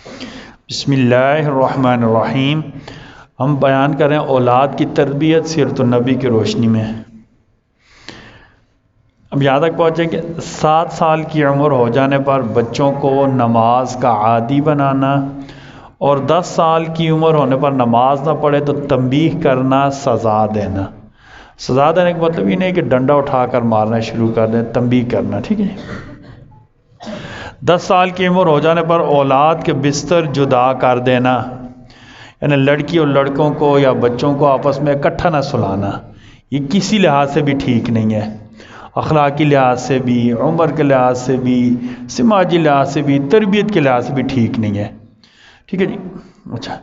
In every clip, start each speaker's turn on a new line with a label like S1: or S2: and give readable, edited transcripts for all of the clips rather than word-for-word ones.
S1: بسم اللہ الرحمن الرحیم۔ ہم بیان کریں اولاد کی تربیت سیرت النبی کی روشنی میں۔ اب یہاں تک پہنچیں کہ 7 سال کی عمر ہو جانے پر بچوں کو نماز کا عادی بنانا اور 10 سال کی عمر ہونے پر نماز نہ پڑھے تو تنبیہ کرنا، سزا دینا۔ سزا دینے کا مطلب یہ نہیں کہ ڈنڈا اٹھا کر مارنا شروع کر دیں، تنبیہ کرنا، ٹھیک ہے۔ 10 سال کی عمر ہو جانے پر اولاد کے بستر جدا کر دینا، یعنی لڑکی اور لڑکوں کو یا بچوں کو آپس میں اکٹھا نہ سلانا، یہ کسی لحاظ سے بھی ٹھیک نہیں ہے، اخلاقی لحاظ سے بھی، عمر کے لحاظ سے بھی، سماجی لحاظ سے بھی، تربیت کے لحاظ سے بھی ٹھیک نہیں ہے، ٹھیک ہے جی۔ اچھا،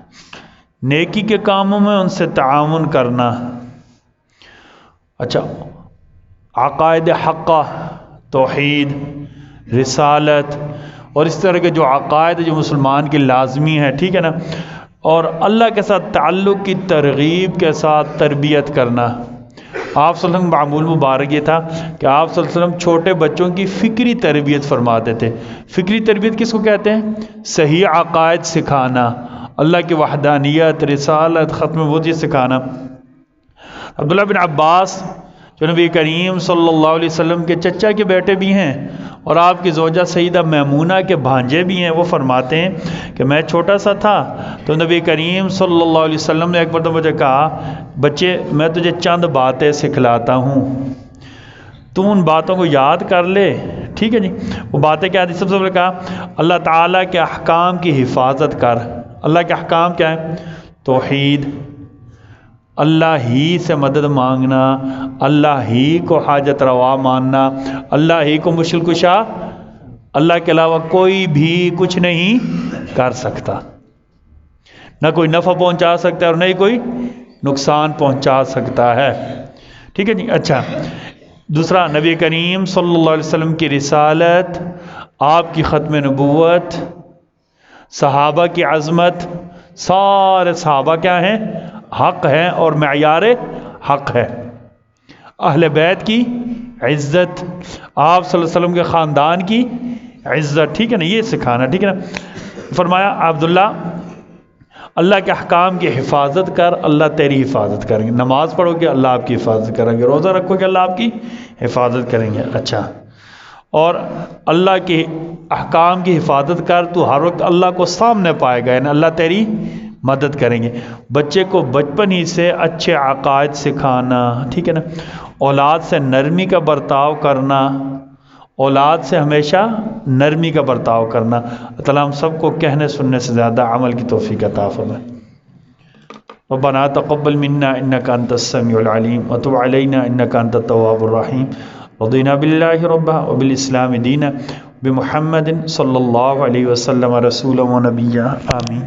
S1: نیکی کے کاموں میں ان سے تعاون کرنا۔ اچھا، عقائد حقہ، توحید، رسالت اور اس طرح کے جو عقائد جو مسلمان کی لازمی ہے، ٹھیک ہے نا، اور اللہ کے ساتھ تعلق کی ترغیب کے ساتھ تربیت کرنا۔ آپ صلی اللہ علیہ وسلم معمول مبارک یہ تھا کہ آپ صلی اللہ علیہ وسلم چھوٹے بچوں کی فکری تربیت فرماتے تھے۔ فکری تربیت کس کو کہتے ہیں؟ صحیح عقائد سکھانا، اللہ کی وحدانیت، رسالت، ختم وجود سکھانا۔ عبداللہ بن عباس جو نبی کریم صلی اللہ علیہ وسلم کے چچا کے بیٹے بھی ہیں اور آپ کی زوجہ سیدہ میمونہ کے بھانجے بھی ہیں، وہ فرماتے ہیں کہ میں چھوٹا سا تھا تو نبی کریم صلی اللہ علیہ وسلم نے ایک مرتبہ مجھے کہا، بچے میں تجھے چند باتیں سکھلاتا ہوں، تو ان باتوں کو یاد کر لے، ٹھیک ہے جی۔ وہ باتیں کیا تھی؟ سب سے پہلے کہا اللہ تعالیٰ کے احکام کی حفاظت کر۔ اللہ کے احکام کیا ہیں؟ توحید، اللہ ہی سے مدد مانگنا، اللہ ہی کو حاجت روا ماننا، اللہ ہی کو مشکل کشا، اللہ کے علاوہ کوئی بھی کچھ نہیں کر سکتا، نہ کوئی نفع پہنچا سکتا ہے اور نہ ہی کوئی نقصان پہنچا سکتا ہے، ٹھیک ہے جی۔ اچھا، دوسرا نبی کریم صلی اللہ علیہ وسلم کی رسالت، آپ کی ختم نبوت، صحابہ کی عظمت، سارے صحابہ کیا ہیں؟ حق ہے اور معیار حق ہے۔ اہل بیت کی عزت، آپ صلی اللہ علیہ وسلم کے خاندان کی عزت، ٹھیک ہے نا، یہ سکھانا، ٹھیک ہے نا۔ فرمایا عبداللہ اللہ کے احکام کی حفاظت کر، اللہ تیری حفاظت کریں گے۔ نماز پڑھو گے اللہ آپ کی حفاظت کریں گے، روزہ رکھو گے اللہ آپ کی حفاظت کریں گے۔ اچھا، اور اللہ کے احکام کی حفاظت کر، تو ہر وقت اللہ کو سامنے پائے گا، یعنی اللہ تیری مدد کریں گے۔ بچے کو بچپن ہی سے اچھے عقائد سکھانا، ٹھیک ہے نا، اولاد سے نرمی کا برتاؤ کرنا، اولاد سے ہمیشہ نرمی کا برتاؤ کرنا۔ اللہ تعالیٰ ہم سب کو کہنے سننے سے زیادہ عمل کی توفیق عطا فرمائے۔ ربنا تقبل منا انك انت السميع العليم وتب علينا انك انت التواب الرحيم رضينا بالله ربا وبالاسلام دينا بمحمد صلى الله عليه وسلم رسولا ونبيا آمين۔